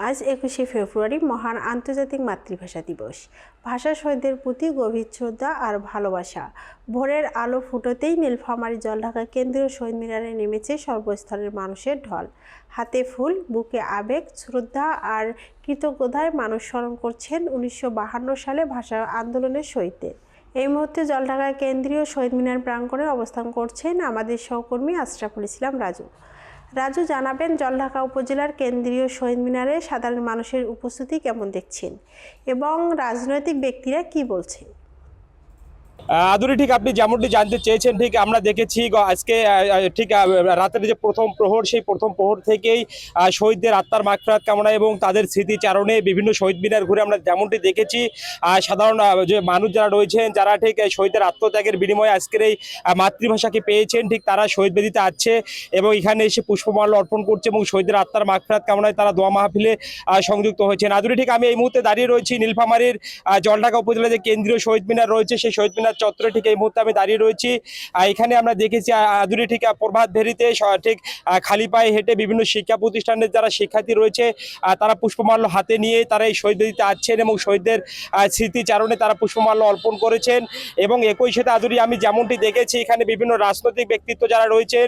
আজ 21শে ফেব্রুয়ারি মহান আন্তর্জাতিক মাতৃভাষা দিবস। ভাষা শহীদদের প্রতি গভীর শ্রদ্ধা আর ভালোবাসা। ভোরের আলো ফুটোতেই নীলফামারী জলঢাকা কেন্দ্রীয় শহীদ মিনারে নেমেছে সর্বস্তরের মানুষের ঢল। হাতে ফুল, বুকে আবেগ, শ্রদ্ধা আর কৃতজ্ঞতায় মানুষ স্মরণ করছেন 1952 সালে ভাষা আন্দোলনের শহীদদের। এই মুহূর্তে জলঢাকা কেন্দ্রীয় শহীদ মিনার প্রাঙ্গণে অবস্থান করছেন আমাদের সহকর্মী আশরাফুল ইসলাম রাজু। রাজু, জানাবেন জলঢাকা উপজেলার কেন্দ্রীয় শহীদ মিনারে সাধারণ মানুষের উপস্থিতি কেমন দেখছেন এবং রাজনৈতিক ব্যক্তিরা কি বলছেন? আদুরি, ঠিক আপনি যেমনটি জানতে চেয়েছেন, ঠিক আমরা দেখেছি আজকে ঠিক রাতের যে প্রথম প্রহর, সেই প্রথম প্রহর থেকেই শহীদদের আত্মার মাগফিরাত কামনা এবং তাদের স্মৃতিচারণে বিভিন্ন শহীদ মিনার ঘুরে আমরা যেমনটি দেখেছি সাধারণ যে মানুষ যারা রয়েছেন, যারা ঠিক শহীদদের আত্মত্যাগের বিনিময়ে আজকের এই মাতৃভাষাকে পেয়েছেন, ঠিক তারা শহীদ বেদিতে আছে এবং এখানে এসে পুষ্পমাল্য অর্পণ করছে এবং শহীদদের আত্মার মাগফিরাত কামনায় তারা দোয়া মাহফিলে সংযুক্ত হয়েছেন। আদুরি, ঠিক আমি এই মুহূর্তে দাঁড়িয়ে রয়েছি নীলফামারীর জলঢাকা উপজেলা যে কেন্দ্রীয় শহীদ মিনার রয়েছে, সেই শহীদ মিনার চত্বরে ঠিক এই মুহূর্তে আমি দাঁড়িয়ে রয়েছি। এখানে আমরা দেখেছি আদুরি ঠিক প্রভাত ফেরিতে ঠিক খালি পায়ে হেঁটে বিভিন্ন শিক্ষা প্রতিষ্ঠানের যারা শিক্ষার্থী রয়েছে তারা পুষ্পমাল্য হাতে নিয়ে তারা এই শহীদ বেদিতে আসছেন এবং শহীদদের স্মৃতিচারণে তারা পুষ্পমাল্য অর্পণ করেছেন। এবং একই সাথে আদুরি আমি যেমনটি দেখেছি এখানে বিভিন্ন রাজনৈতিক ব্যক্তিত্ব যারা রয়েছেন,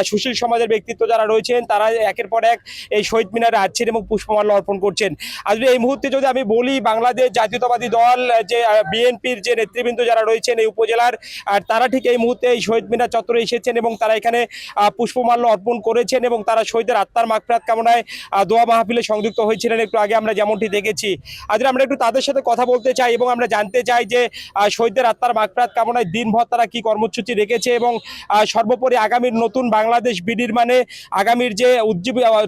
সুশীল সমাজের ব্যক্তিত্ব যারা রয়েছেন, তারা একের পর এক এই শহীদ মিনারে আসছেন এবং পুষ্পমাল্য অর্পণ করছেন। আদুরি, এই মুহূর্তে যদি আমি বলি, বাংলাদেশ জাতীয়তাবাদী দল যে বিএনপির যে নেতৃবৃন্দ যারা রয়েছেন এই উপজেলার, আর তারা ঠিক এই মুহূর্তে এই শহীদ মিনার চত্বরে এসেছেন এবং তারা এখানে পুষ্পমাল্য অর্পণ করেছেন এবং তারা শহীদের আত্মার মাগফিরাত কামনায় দোয়া মাহফিলে সংযুক্ত হয়েছিলেন একটু আগে আমরা যেমনটি দেখেছি। আজ আমরা একটু তাদের সাথে কথা বলতে চাই এবং আমরা জানতে চাই যে শহীদদের আত্মার মাগফিরাত কামনায় দিনভর তারা কি কর্মসূচি রেখেছে এবং সর্বোপরি আগামীর নতুন বাংলাদেশ বিনির্মাণে, আগামীর যে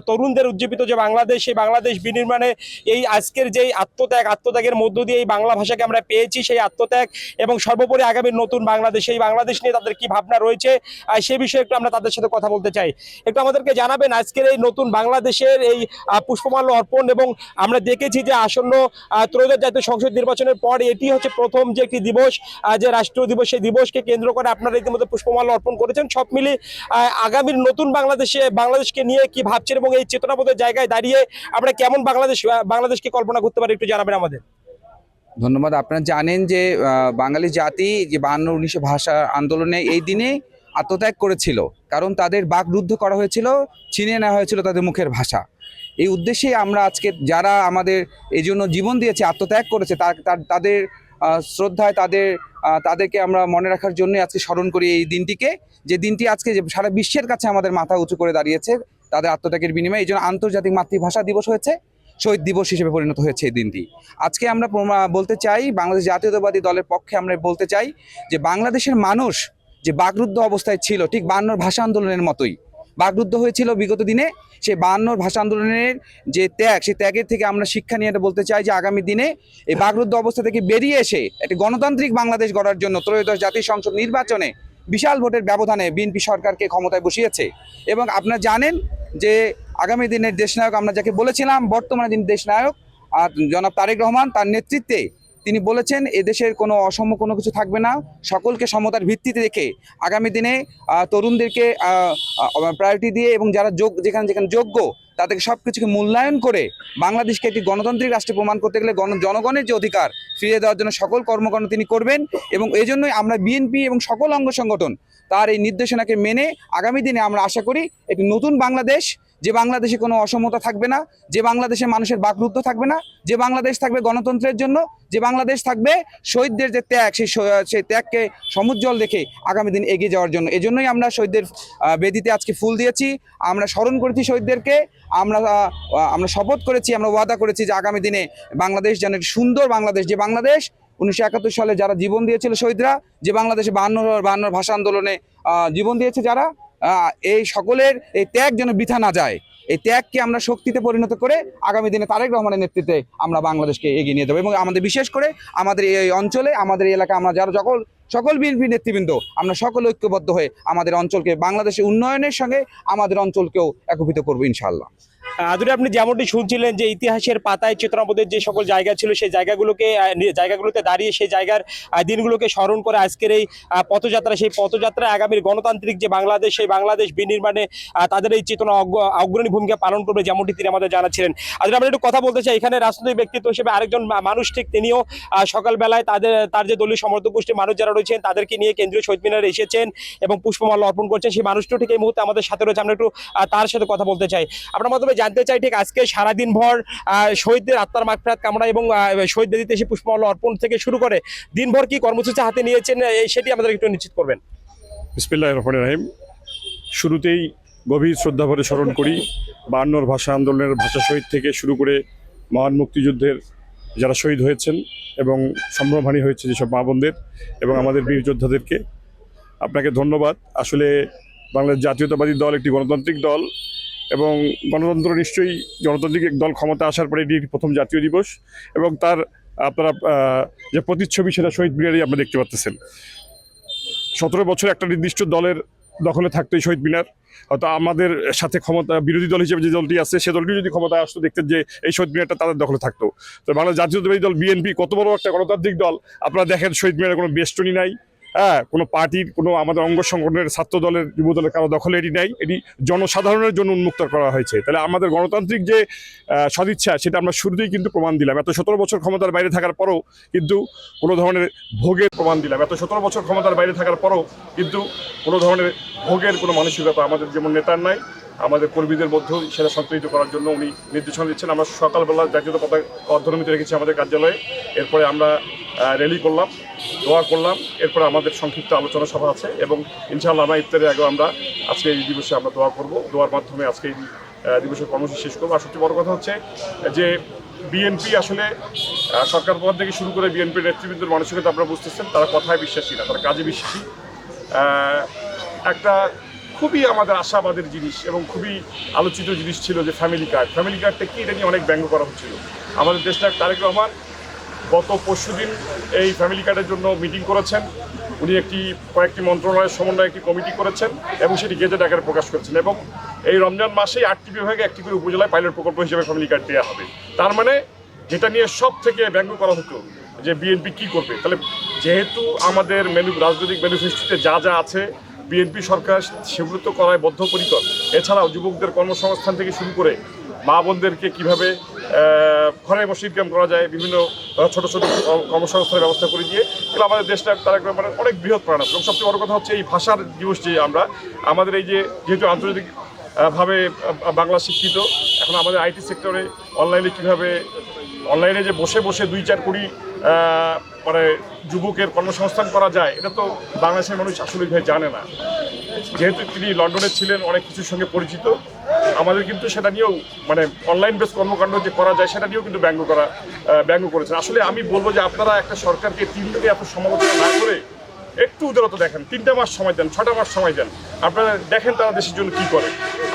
তরুণদের উজ্জীবিত যে বাংলাদেশ, সেই বাংলাদেশ বিনির্মাণে এই আজকের যে আত্মত্যাগের মধ্য দিয়ে এই বাংলা ভাষাকে আমরা পেয়েছি, সেই আত্মত্যাগ এবং সর্বোপরি আগামীর নতুন বাংলাদেশ, এই বাংলাদেশ নিয়ে তাদের কি ভাবনা রয়েছে সে বিষয়ে একটু আমরা তাদের সাথে কথা বলতে চাই। একটু আমাদেরকে জানাবেন আজকের এই নতুন বাংলাদেশের এই পুষ্পমাল্য অর্পণ, এবং আমরা দেখেছি যে আসন্ন ত্রয়োদশ জাতীয় সংসদ নির্বাচনের পর এটি হচ্ছে প্রথম যে একটি দিবস, যে রাষ্ট্রীয় দিবস, সেই দিবসকে কেন্দ্র করে আপনারা ইতিমধ্যে পুষ্পমাল্য অর্পণ করেছেন। সব মিলিয়ে আগামীর নতুন বাংলাদেশকে নিয়ে কি ভাবছেন এবং এই চেতনাবোধের জায়গায় দাঁড়িয়ে আমরা কেমন বাংলাদেশকে কল্পনা করতে পারি একটু জানাবেন আমাদের। ধন্যবাদ। আপনারা জানেন যে বাঙালি জাতি যে 52-19 ভাষা আন্দোলনে এই দিনে আত্মত্যাগ করেছিল, কারণ তাদের বাকরুদ্ধ করা হয়েছিল, ছিনিয়ে নেওয়া হয়েছিল তাদের মুখের ভাষা। এই উদ্দেশ্যে আমরা আজকে যারা আমাদের এই জন্য জীবন দিয়েছে, আত্মত্যাগ করেছে, তাদের শ্রদ্ধায় তাদেরকে আমরা মনে রাখার জন্য আজকে স্মরণ করি এই দিনটিকে, যে দিনটি আজকে সারা বিশ্বের কাছে আমাদের মাথা উঁচু করে দাঁড়িয়েছে তাদের আত্মত্যাগের বিনিময়ে। এই জন্য আন্তর্জাতিক মাতৃভাষা দিবস হয়েছে, শহীদ দিবস হিসেবে পরিণত হয়েছে এই দিনটি। আজকে আমরা বলতে চাই, বাংলাদেশ জাতীয়তাবাদী দলের পক্ষে আমরা বলতে চাই যে বাংলাদেশের মানুষ যে বাকরুদ্ধ অবস্থায় ছিল, ঠিক 52 ভাষা আন্দোলনের মতোই বাকরুদ্ধ হয়েছিল বিগত দিনে। সেই 52 ভাষা আন্দোলনের যে ত্যাগ, সেই ত্যাগের থেকে আমরা শিক্ষা নিয়ে বলতে চাই যে আগামী দিনে এই বাকরুদ্ধ অবস্থা থেকে বেরিয়ে এসে একটি গণতান্ত্রিক বাংলাদেশ গড়ার জন্য ত্রয়োদশ জাতীয় সংসদ নির্বাচনে বিশাল ভোটের ব্যবধানে বিএনপি সরকারকে ক্ষমতায় বসিয়েছে। এবং আপনারা জানেন যে আগামী দিনের দেশনায়ক আমরা যাকে বলেছিলাম, বর্তমানে যিনি দেশনায়ক জনাব তারেক রহমান, তার নেতৃত্বে তিনি বলেছেন এদেশের কোনো অসম কোনো কিছু থাকবে না, সকলকে সমতার ভিত্তিতে রেখে আগামী দিনে তরুণদেরকে প্রায়োরিটি দিয়ে এবং যারা যেখানে যোগ্য তাদেরকে সব কিছুকে মূল্যায়ন করে বাংলাদেশকে একটি গণতান্ত্রিক রাষ্ট্রে প্রমাণ করতে গেলে জনগণের যে অধিকার ফিরিয়ে দেওয়ার জন্য সকল কর্মকাণ্ড তিনি করবেন। এবং এই জন্যই আমরা বিএনপি এবং সকল অঙ্গ সংগঠন তার এই নির্দেশনাকে মেনে আগামী দিনে আমরা আশা করি একটি নতুন বাংলাদেশ, যে বাংলাদেশে কোনো অসমতা থাকবে না, যে বাংলাদেশে মানুষের বাকরুদ্ধ থাকবে না, যে বাংলাদেশ থাকবে গণতন্ত্রের জন্য, যে বাংলাদেশ থাকবে শহীদদের যে ত্যাগ, সেই ত্যাগকে সমুজ্জ্বল রেখে আগামী দিন এগিয়ে যাওয়ার জন্য। এজন্যই আমরা শহীদদের বেদিতে আজকে ফুল দিয়েছি, আমরা স্মরণ করেছি শহীদদেরকে, আমরা শপথ করেছি, আমরা ওয়াদা করেছি যে আগামী দিনে বাংলাদেশ যেন সুন্দর বাংলাদেশ, যে বাংলাদেশ 1971 সালে যারা জীবন দিয়েছিল শহীদরা, যে বাংলাদেশে 52 ভাষা আন্দোলনে জীবন দিয়েছে যারা, এই সকলের এই ত্যাগ যেন বৃথা না যায়। এই ত্যাগকে আমরা শক্তিতে পরিণত করে আগামী দিনে তারেক রহমানের নেতৃত্বে আমরা বাংলাদেশকে এগিয়ে নিয়ে যাবো। এবং আমাদের বিশেষ করে আমাদের এই অঞ্চলে, আমাদের এই এলাকায় আমরা যারা সকল বিএনপি নেতৃবৃন্দ আমরা সকল ঐক্যবদ্ধ হয়ে আমাদের অঞ্চলকে বাংলাদেশের উন্নয়নের সঙ্গে আমাদের অঞ্চলকেও একত্রিত করবো ইনশাআল্লাহ। আদুরি, আপনি যেমনটি শুনছিলেন যে ইতিহাসের পাতায় চেতনাবোধের যে সকল জায়গা ছিল সেই জায়গাগুলোতে দাঁড়িয়ে সেই জায়গার দিনগুলোকে স্মরণ করে আজকের এই পথযাত্রা, সেই পথযাত্রা আগামীর গণতান্ত্রিক যে বাংলাদেশ, সেই বাংলাদেশ বিনির্মাণে তাদের এই চেতনা অগ্রণী ভূমিকা পালন করবে, যেমনটি তিনি আমাদের জানাচ্ছিলেন। আদুরি, আমরা একটু কথা বলতে চাই, এখানে রাজনৈতিক ব্যক্তিত্ব হিসেবে আরেকজন মানুষ ঠিক তিনিও সকালবেলায় তার যে দলীয় সমর্থক গোষ্ঠীর মানুষ যারা রয়েছেন তাদেরকে নিয়ে কেন্দ্রীয় শহীদ মিনারে এসেছেন এবং পুষ্পমাল্য অর্পণ করছেন। সেই মানুষটিও ঠিক এই মুহূর্তে আমাদের সাথে রয়েছে, আমরা একটু তার সাথে কথা বলতে চাই। আপনার মাধ্যমে জানতে চাই, ঠিক আজকে সারাদিন ভর শহীদদের আত্মার মাগফিরাত কামনা এবং শহীদ বেদিতে এসে পুষ্পমাল্য অর্পণ থেকে শুরু করে দিনভর কি কর্মসূচি হাতে নিয়েছেন সেটি আমাদের একটু নিশ্চিত করবেন। বিসমিল্লাহির রহমানির রহিম। শুরুতেই গভীর শ্রদ্ধাভরে স্মরণ করি 52 ভাষা আন্দোলনের ভাষা শহীদ থেকে শুরু করে মহান মুক্তিযুদ্ধের যারা শহীদ হয়েছেন এবং সম্ভ্রমহানি হয়েছে যেসব মা বোনদের এবং আমাদের বীর যোদ্ধাদেরকে। আপনাকে ধন্যবাদ। আসলে বাংলাদেশ জাতীয়তাবাদী দল একটি গণতান্ত্রিক দল এবং গণতন্ত্র নিশ্চয়ই গণতান্ত্রিক এক দল ক্ষমতা আসার পরে এটি প্রথম জাতীয় দিবস এবং তার আপনারা যে প্রতিচ্ছবি সেটা শহীদ মিনারেই আপনারা দেখতে পাচ্ছেন। 17 বছর একটা নির্দিষ্ট দলের দখলে থাকতো এই শহীদ মিনার, হয়তো আমাদের সাথে ক্ষমতা বিরোধী দল হিসেবে যে দলটি আছে সে দলটি যদি ক্ষমতায় আসতো দেখতেন যে এই শহীদ মিনারটা তাদের দখলে থাকতো। তো বাংলাদেশ জাতীয়তাবাদী দল বিএনপি কত বড় একটা গণতান্ত্রিক দল, আপনারা দেখেন শহীদ মিনারে কোনো বেষ্টনী নাই, কোনো পার্টির কোনো আমাদের অঙ্গ সংগঠনের ছাত্র দলের যুব দলের কারো দখলে এটি নেই, এটি জনসাধারণের জন্য উন্মুক্ত করা হয়েছে। তাহলে আমাদের গণতান্ত্রিক যে সদিচ্ছা সেটা আমরা শুরুতেই কিন্তু প্রমাণ দিলাম। এত 17 বছর ক্ষমতার বাইরে থাকার পরও কিন্তু কোনো ধরনের ভোগের প্রমাণ দিলাম। এত 17 বছর ক্ষমতার বাইরে থাকার পরও কিন্তু কোনো ধরনের ভোগের কোনো মানসিকতা আমাদের যেমন নেতার নাই, আমাদের কর্মীদের মধ্যেও সেটা সঞ্চালিত করার জন্য উনি নির্দেশনা দিচ্ছেন। আমরা সকালবেলা জাতীয় পতাকা অর্ধনমিত রেখেছি আমাদের কার্যালয়ে, এরপরে আমরা র্যালি করলাম, দোয়া করলাম, এরপরে আমাদের সংক্ষিপ্ত আলোচনা সভা আছে এবং ইনশাআল্লাহ আমরা ইফতারের আগেও আমরা আজকে এই দিবসে আমরা দোয়া করব, দোয়ার মাধ্যমে আজকে এই দিবসের কর্মসূচি শেষ করবো। আর সবচেয়ে বড় কথা হচ্ছে যে বিএনপি আসলে সরকার পদ থেকে শুরু করে বিএনপির নেতৃবৃন্দের মানসিকতা আপনারা বুঝতেছেন, তারা কথায় বিশ্বাসী না, তারা কাজে বিশ্বাসী। একটা খুবই আমাদের আশাবাদের জিনিস এবং খুবই আলোচিত জিনিস ছিল যে ফ্যামিলি কার্ডটা কি, এটা নিয়ে অনেক ব্যঙ্গ করা হচ্ছিল। আমাদের দেশনায়ক তারেক রহমান গত পরশুদিন এই ফ্যামিলি কার্ডের জন্য মিটিং করেছেন। উনি কয়েকটি মন্ত্রণালয়ের সমন্বয়ে একটি কমিটি করেছেন এবং সেটি গেজেট আকারে প্রকাশ করেছেন এবং এই রমজান মাসেই 8টি বিভাগে একটি করে উপজেলায় পাইলট প্রকল্প হিসেবে ফ্যামিলি কার্ড দেওয়া হবে। তার মানে যেটা নিয়ে সব থেকে ব্যঙ্গ করা হতো যে বিএনপি কী করবে, তাহলে যেহেতু আমাদের রাজনৈতিক ম্যানিফেস্টোতে যা যা আছে বিএনপি সরকার সেগুলো তো করায় বদ্ধপরিকর। এছাড়াও যুবকদের কর্মসংস্থান থেকে শুরু করে মা বোনদেরকে কীভাবে ঘরে বসে ইনকাম করা যায়, বিভিন্ন ছোটো ছোটো কর্মসংস্থানের ব্যবস্থা করে দিয়ে এগুলো আমাদের দেশটা তারেক রহমানের অনেক বৃহৎ প্রাণ আছে। এবং সবচেয়ে বড় কথা হচ্ছে এই ভাষার দিবস যে আমাদের এই যে যেহেতু আন্তর্জাতিক ভাবে বাংলা শিক্ষিত, এখন আমাদের আইটি সেক্টরে অনলাইনে যে বসে বসে 2-4 কোটি মানে যুবকের কর্মসংস্থান করা যায়, এটা তো বাংলাদেশের মানুষ আসলে জানে না। যেহেতু তিনি লন্ডনে ছিলেন, অনেক কিছুর সঙ্গে পরিচিত, আমাদের কিন্তু সেটা নিয়েও মানে অনলাইন বেস কর্মকাণ্ড যে করা যায় সেটা নিয়েও কিন্তু ব্যঙ্গ করেছেন। আসলে আমি বলবো যে আপনারা একটা সরকারকে 3 দিনে এত সমালোচনা না করে একটু উদারতা দেখেন, 3টা মাস সময় দেন, 6টা মাস সময় দেন, আপনারা দেখেন তারা দেশের জন্য কী করে।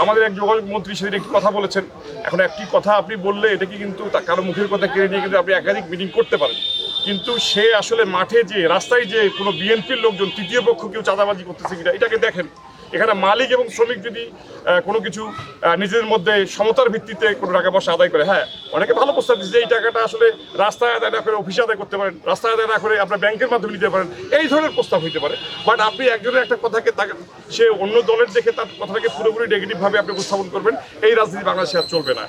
আমাদের এক যোগাযোগ মন্ত্রী সেদিন একটি কথা বলেছেন, এখন একটি কথা আপনি বললে এটাকে কিন্তু কারো মুখের কথা কেড়ে নিয়ে কিন্তু আপনি একাধিক মিটিং করতে পারেন, কিন্তু সে আসলে মাঠে যে রাস্তায় যে কোনো বিএনপির লোকজন তৃতীয় পক্ষ কেউ চাঁদাবাজি করতেছে কিনা এটাকে দেখেন। এখানে মালিক এবং শ্রমিক যদি কোনো কিছু নিজেদের মধ্যে সমতার ভিত্তিতে কোনো টাকা পয়সা আদায় করে, হ্যাঁ অনেকে ভালো প্রস্তাব দিচ্ছে যে এই টাকাটা আসলে রাস্তায় আদায় না করে অফিসে আদায় করতে পারেন, রাস্তায় আদায় না করে আপনার ব্যাংকের মাধ্যমে নিতে পারেন, এই ধরনের প্রস্তাব হইতে পারে। বাট আপনি একজনের একটা কথাকে সে অন্য দলের দেখে তার কথাটাকে পুরোপুরি নেগেটিভভাবে আপনি উপস্থাপন করবেন, এই রাজনীতি বাংলাদেশে আর চলবে না।